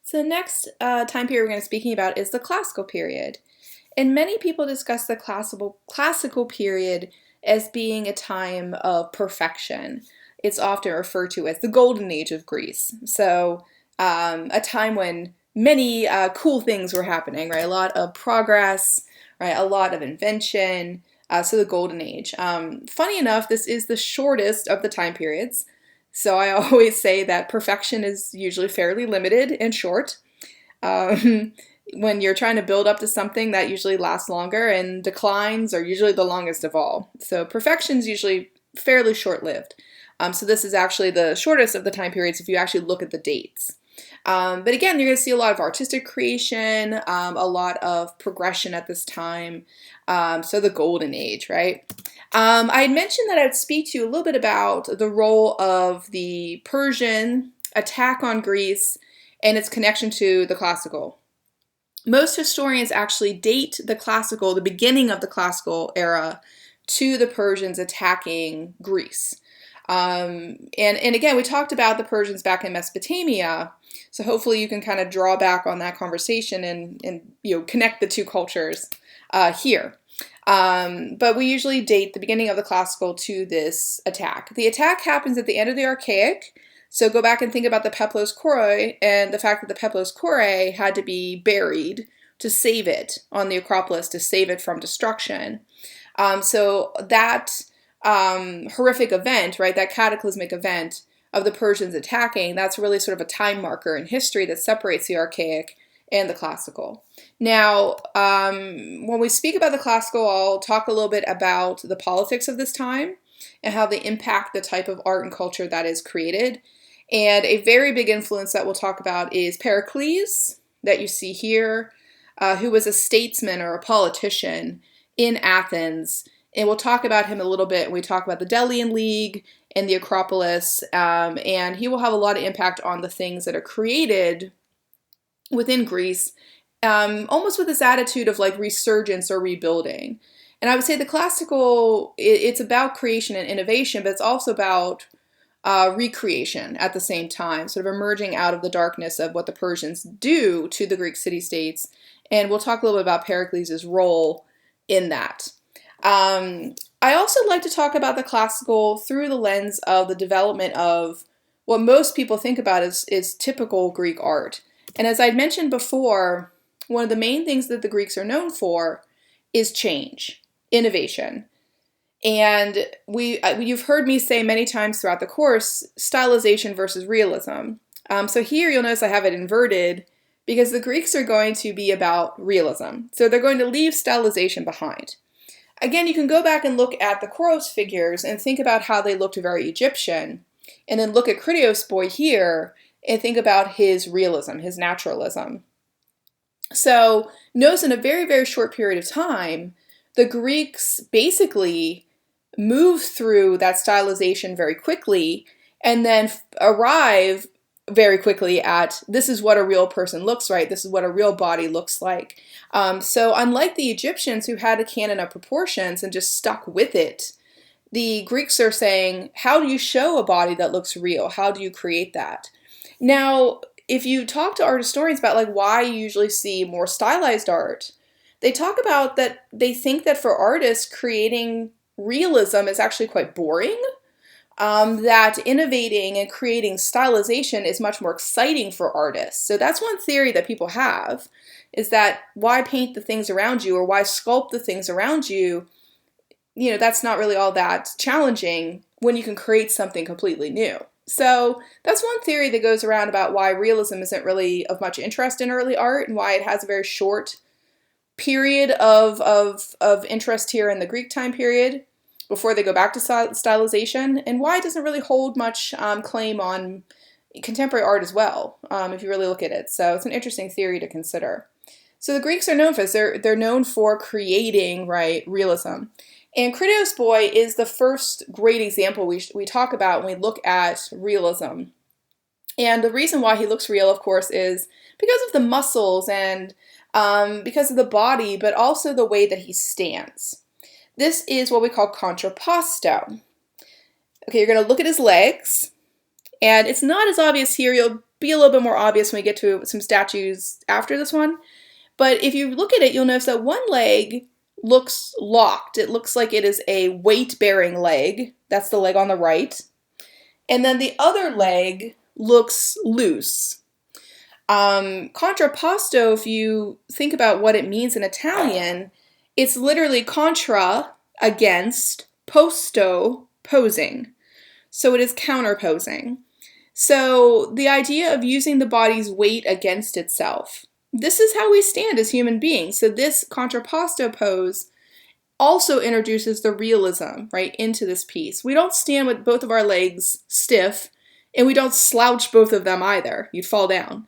So the next time period we're going to be speaking about is the classical period. And many people discuss the classical period as being a time of perfection. It's often referred to as the golden age of Greece. So a time when many cool things were happening, right? A lot of progress, right? A lot of invention. So the golden age. Funny enough, this is the shortest of the time periods. So I always say that perfection is usually fairly limited and short. Um, when you're trying to build up to something, that usually lasts longer, and declines are usually the longest of all. So perfection is usually fairly short-lived. So this is actually the shortest of the time periods if you actually look at the dates. But again, you're going to see a lot of artistic creation, a lot of progression at this time. So the golden age, right? I had mentioned that I'd speak to you a little bit about the role of the Persian attack on Greece and its connection to the classical. Most historians actually date the beginning of the classical era, to the Persians attacking Greece. And again, we talked about the Persians back in Mesopotamia, so hopefully you can kind of draw back on that conversation and connect the two cultures here. But we usually date the beginning of the classical to this attack. The attack happens at the end of the Archaic, so go back and think about the Peplos Koroi and the fact that the Peplos Koroi had to be buried to save it on the Acropolis, to save it from destruction. So that horrific event, right, that cataclysmic event of the Persians attacking, that's really sort of a time marker in history that separates the Archaic and the classical. Now, when we speak about the classical, I'll talk a little bit about the politics of this time and how they impact the type of art and culture that is created. And a very big influence that we'll talk about is Pericles, that you see here, who was a statesman or a politician in Athens. And we'll talk about him a little bit when we talk about the Delian League and the Acropolis. And he will have a lot of impact on the things that are created within Greece, almost with this attitude of like resurgence or rebuilding. And I would say the classical, it's about creation and innovation, but it's also about recreation at the same time, sort of emerging out of the darkness of what the Persians do to the Greek city-states. And we'll talk a little bit about Pericles' role in that. I also like to talk about the classical through the lens of the development of what most people think about is typical Greek art. And as I'd mentioned before, one of the main things that the Greeks are known for is change, innovation. And you've heard me say many times throughout the course, stylization versus realism. So here you'll notice I have it inverted because the Greeks are going to be about realism. So they're going to leave stylization behind. Again, you can go back and look at the Kouros figures and think about how they looked very Egyptian, and then look at Critios boy here and think about his realism, his naturalism. So notice in a very, very short period of time, the Greeks basically move through that stylization very quickly and then arrive very quickly at this is what a real person looks like, this is what a real body looks like. So unlike the Egyptians who had a canon of proportions and just stuck with it, the Greeks are saying, how do you show a body that looks real? How do you create that? Now, if you talk to art historians about like why you usually see more stylized art, they talk about that they think that for artists, creating realism is actually quite boring. That innovating and creating stylization is much more exciting for artists. So that's one theory that people have, is that why paint the things around you or why sculpt the things around you? You know, that's not really all that challenging when you can create something completely new. So that's one theory that goes around about why realism isn't really of much interest in early art and why it has a very short period of interest here in the Greek time period before they go back to stylization, and why it doesn't really hold much claim on contemporary art as well, if you really look at it. So it's an interesting theory to consider. So the Greeks are known for this. They're known for creating, right, realism. And Critios boy is the first great example we talk about when we look at realism. And the reason why he looks real, of course, is because of the muscles and because of the body, but also the way that he stands. This is what we call contrapposto. Okay, you're going to look at his legs, and it's not as obvious here. You'll be a little bit more obvious when we get to some statues after this one. But if you look at it, you'll notice that one leg looks locked. It looks like it is a weight-bearing leg. That's the leg on the right. And then the other leg looks loose. Contrapposto, if you think about what it means in Italian, it's literally contra, against, posto, posing. So it is counterposing. So the idea of using the body's weight against itself. This is how we stand as human beings. So this contrapposto pose also introduces the realism, right, into this piece. We don't stand with both of our legs stiff, and we don't slouch both of them either. You'd fall down.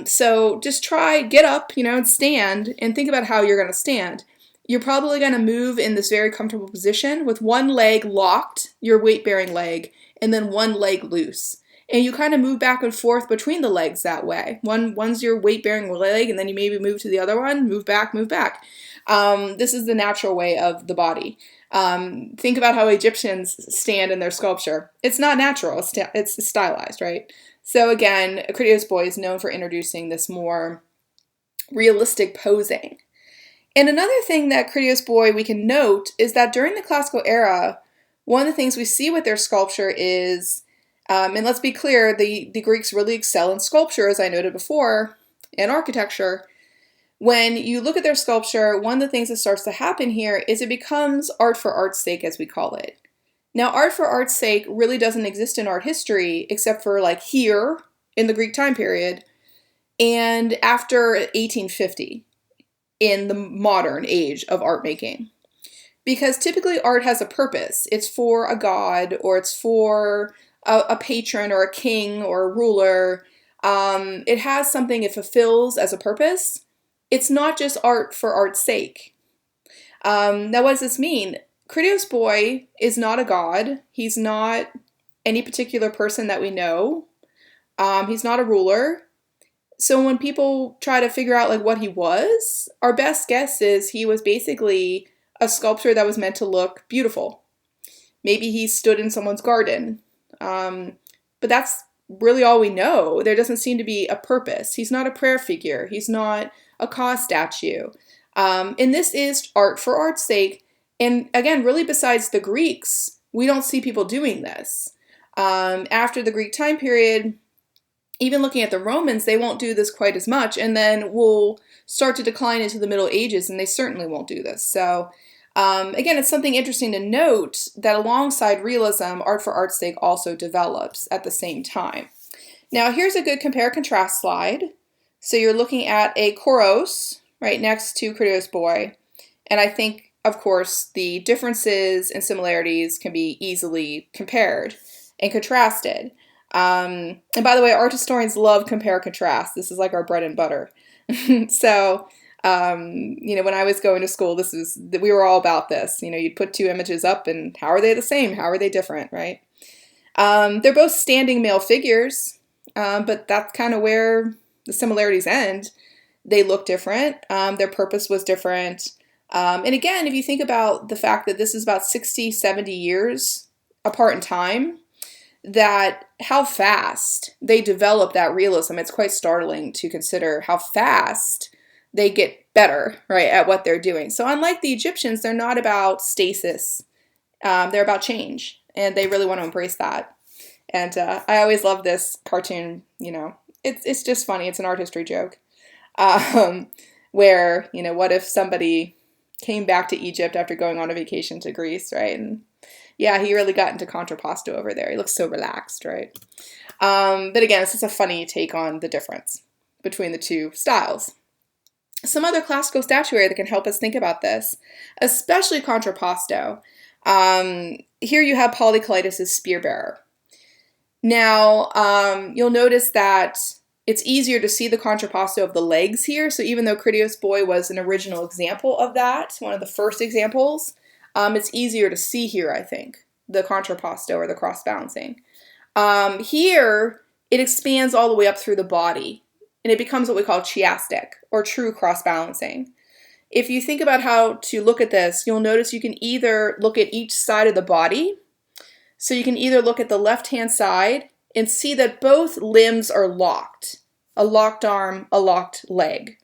So just get up, and stand, and think about how you're going to stand. You're probably going to move in this very comfortable position with one leg locked, your weight-bearing leg, and then one leg loose. And you kind of move back and forth between the legs that way. One's your weight-bearing leg, and then you maybe move to the other one, move back, move back. This is the natural way of the body. Think about how Egyptians stand in their sculpture. It's not natural, it's stylized, right? So again, Critias Boy is known for introducing this more realistic posing. And another thing that Critias Boy we can note is that during the classical era, one of the things we see with their sculpture is, and let's be clear, the Greeks really excel in sculpture, as I noted before, and architecture. When you look at their sculpture, one of the things that starts to happen here is it becomes art for art's sake, as we call it. Now, art for art's sake really doesn't exist in art history, except for like here in the Greek time period and after 1850 in the modern age of art making. Because typically art has a purpose. It's for a god, or it's for a patron or a king or a ruler. It has something it fulfills as a purpose. It's not just art for art's sake. Now, what does this mean? Critias Boy is not a god. He's not any particular person that we know. He's not a ruler. So when people try to figure out like what he was, our best guess is he was basically a sculpture that was meant to look beautiful. Maybe he stood in someone's garden. But that's really all we know. There doesn't seem to be a purpose. He's not a prayer figure. He's not a cause statue. And this is art for art's sake. And again, really besides the Greeks, we don't see people doing this. After the Greek time period, even looking at the Romans, they won't do this quite as much, and then we'll start to decline into the Middle Ages, and they certainly won't do this. So again, it's something interesting to note that alongside realism, art for art's sake also develops at the same time. Now, here's a good compare-contrast slide. So you're looking at a Kouros right next to Critias Boy, and I think, of course, the differences and similarities can be easily compared and contrasted. And by the way, art historians love compare contrast. This is like our bread and butter. So, when I was going to school, we were all about this. You'd put two images up and how are they the same? How are they different, right? They're both standing male figures, but that's kind of where the similarities end. They look different. Their purpose was different. And again, if you think about the fact that this is about 60, 70 years apart in time, that how fast they develop that realism, it's quite startling to consider how fast they get better, right, at what they're doing. So unlike the Egyptians, they're not about stasis. They're about change, and they really want to embrace that. And I always love this cartoon, it's just funny. It's an art history joke. Where, what if somebody came back to Egypt after going on a vacation to Greece, right? And yeah, he really got into contrapposto over there. He looks so relaxed, right? But again, it's just a funny take on the difference between the two styles. Some other classical statuary that can help us think about this, especially contrapposto. Here you have Polycleitus' spear bearer. Now, you'll notice that it's easier to see the contrapposto of the legs here. So even though Critias Boy was an original example of that, one of the first examples, it's easier to see here, I think, the contrapposto or the cross-balancing. Here, it expands all the way up through the body, and it becomes what we call chiastic, or true cross-balancing. If you think about how to look at this, you'll notice you can either look at each side of the body. So you can either look at the left-hand side and see that both limbs are locked. A locked arm, a locked leg.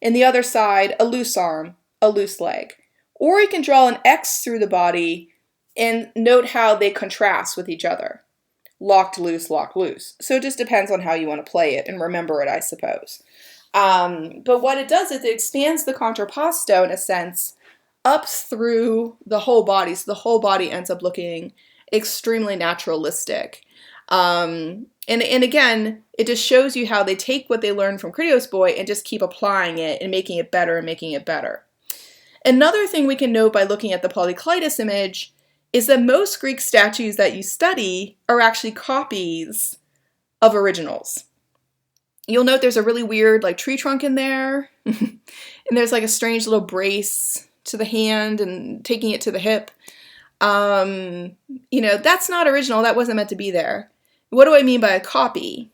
And the other side, a loose arm, a loose leg. Or you can draw an X through the body and note how they contrast with each other. Locked, loose, locked, loose. So it just depends on how you want to play it and remember it, I suppose. But what it does is it expands the contrapposto, in a sense, up through the whole body. So the whole body ends up looking extremely naturalistic. And again, it just shows you how they take what they learned from Critios Boy and just keep applying it and making it better and making it better. Another thing we can note by looking at the Polykleitos image is that most Greek statues that you study are actually copies of originals. You'll note there's a really weird tree trunk in there, and there's a strange little brace to the hand and taking it to the hip. That's not original. That wasn't meant to be there. What do I mean by a copy?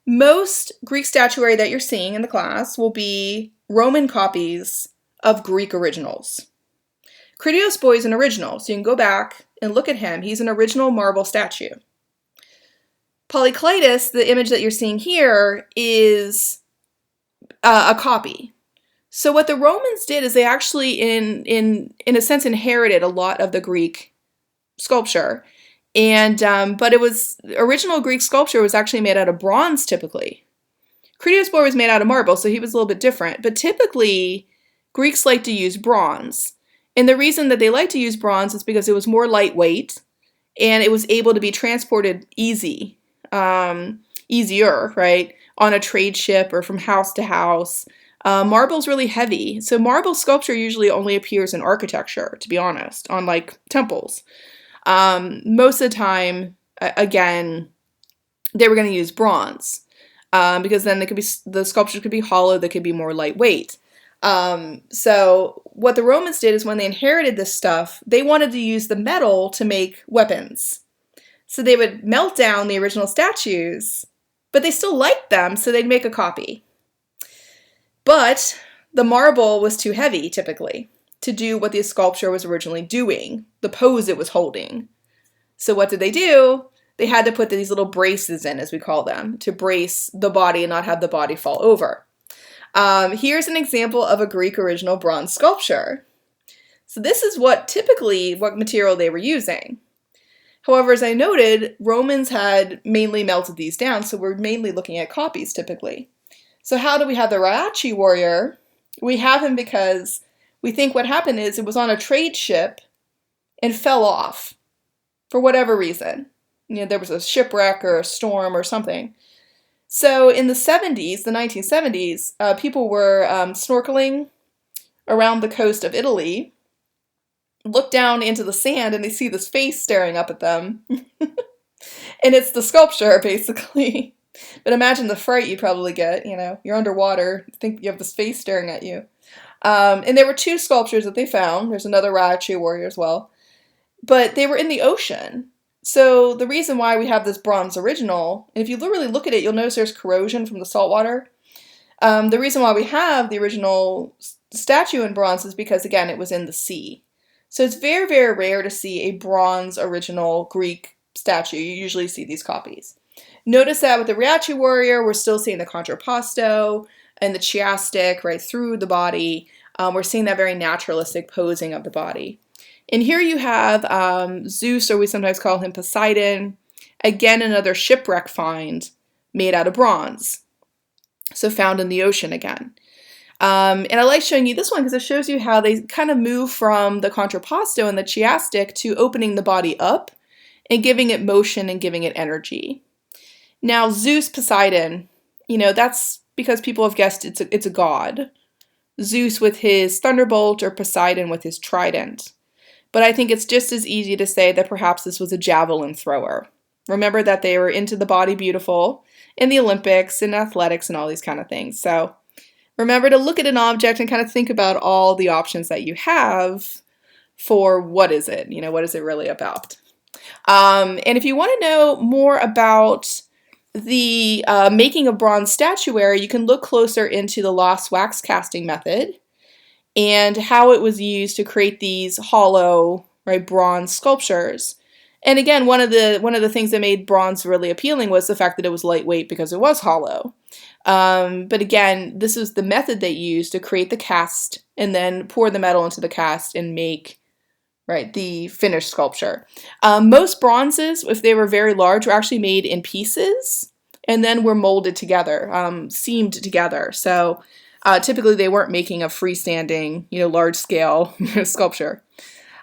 Most Greek statuary that you're seeing in the class will be Roman copies of Greek originals. Critios Boy is an original, so you can go back and look at him. He's an original marble statue. Polykleitos, the image that you're seeing here, is a copy. So what the Romans did is they actually, in a sense, inherited a lot of the Greek sculpture. And but it was original Greek sculpture was actually made out of bronze typically. Critios Boy was made out of marble, so he was a little bit different. But typically, Greeks like to use bronze. And the reason that they like to use bronze is because it was more lightweight and it was able to be transported easier, right, on a trade ship or from house to house. Marble's really heavy. So marble sculpture usually only appears in architecture, to be honest, on temples. Most of the time, again, they were going to use bronze because then the sculpture could be hollow, they could be more lightweight. So what the Romans did is when they inherited this stuff, they wanted to use the metal to make weapons. So they would melt down the original statues, but they still liked them, so they'd make a copy. But the marble was too heavy, typically, to do what the sculpture was originally doing, the pose it was holding. So what did they do? They had to put these little braces in, as we call them, to brace the body and not have the body fall over. Here's an example of a Greek original bronze sculpture. So this is what material they were using. However, as I noted, Romans had mainly melted these down, so we're mainly looking at copies typically. So how do we have the Raachi warrior? We have him because we think what happened is it was on a trade ship and fell off for whatever reason. There was a shipwreck or a storm or something. So in the 1970s, people were snorkeling around the coast of Italy, look down into the sand, and they see this face staring up at them. And it's the sculpture, basically. But imagine the fright you probably get, you're underwater, think you have this face staring at you. And there were two sculptures that they found. There's another Raachi warrior as well. But they were in the ocean. So the reason why we have this bronze original, and if you really look at it, you'll notice there's corrosion from the salt water. The reason why we have the original statue in bronze is because, again, it was in the sea. So it's very, very rare to see a bronze original Greek statue. You usually see these copies. Notice that with the Raachi warrior, we're still seeing the contrapposto and the chiastic right through the body. We're seeing that very naturalistic posing of the body. And here you have Zeus, or we sometimes call him Poseidon. Again, another shipwreck find made out of bronze. So found in the ocean again. And I like showing you this one because it shows you how they kind of move from the contrapposto and the chiastic to opening the body up and giving it motion and giving it energy. Now, Zeus, Poseidon, that's because people have guessed it's a god. Zeus with his thunderbolt or Poseidon with his trident. But I think it's just as easy to say that perhaps this was a javelin thrower. Remember that they were into the body beautiful in the Olympics and athletics and all these kind of things. So remember to look at an object and kind of think about all the options that you have for what is it? What is it really about? And if you want to know more about the making of bronze statuary, you can look closer into the lost wax casting method and how it was used to create these hollow, bronze sculptures. And again, one of the things that made bronze really appealing was the fact that it was lightweight because it was hollow. But again, this was the method they used to create the cast and then pour the metal into the cast and make the finished sculpture. Most bronzes, if they were very large, were actually made in pieces and then were molded together, seamed together. So typically they weren't making a freestanding, large scale sculpture.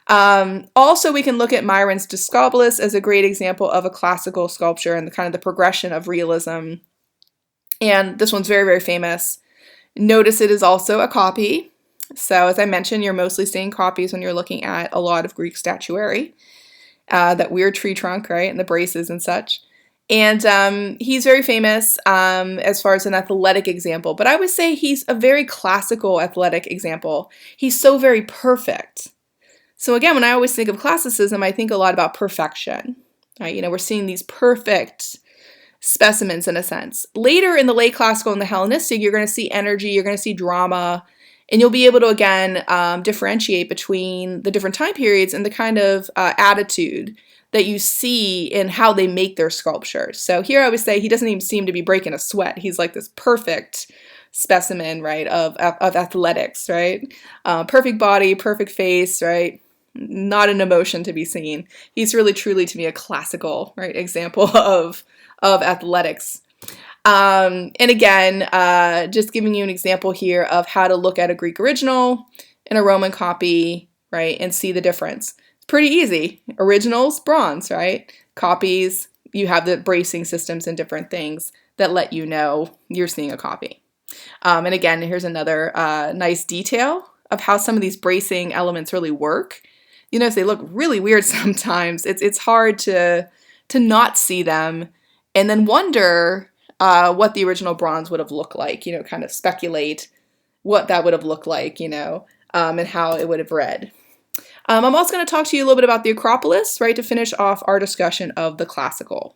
Also, we can look at Myron's Discobolus as a great example of a classical sculpture and the kind of the progression of realism. And this one's very, very famous. Notice it is also a copy. So as I mentioned, you're mostly seeing copies when you're looking at a lot of Greek statuary. That weird tree trunk, right, and the braces and such. And he's very famous as far as an athletic example. But I would say he's a very classical athletic example. He's so very perfect. So again, when I always think of classicism, I think a lot about perfection. Right? We're seeing these perfect specimens in a sense. Later in the late classical and the Hellenistic, you're going to see energy, you're going to see drama, and you'll be able to, again, differentiate between the different time periods and the kind of attitude that you see in how they make their sculptures. So here I would say he doesn't even seem to be breaking a sweat. He's like this perfect specimen, right, of athletics, right? Perfect body, perfect face, right? Not an emotion to be seen. He's really, truly, to me, a classical, right, example of athletics. And again, just giving you an example here of how to look at a Greek original and a Roman copy, right, and see the difference. It's pretty easy. Originals, bronze, right? Copies, you have the bracing systems and different things that let you know you're seeing a copy. And again, here's another nice detail of how some of these bracing elements really work. They look really weird sometimes. It's hard to not see them and then wonder what the original bronze would have looked like, kind of speculate what that would have looked like, and how it would have read. I'm also going to talk to you a little bit about the Acropolis, right, to finish off our discussion of the classical.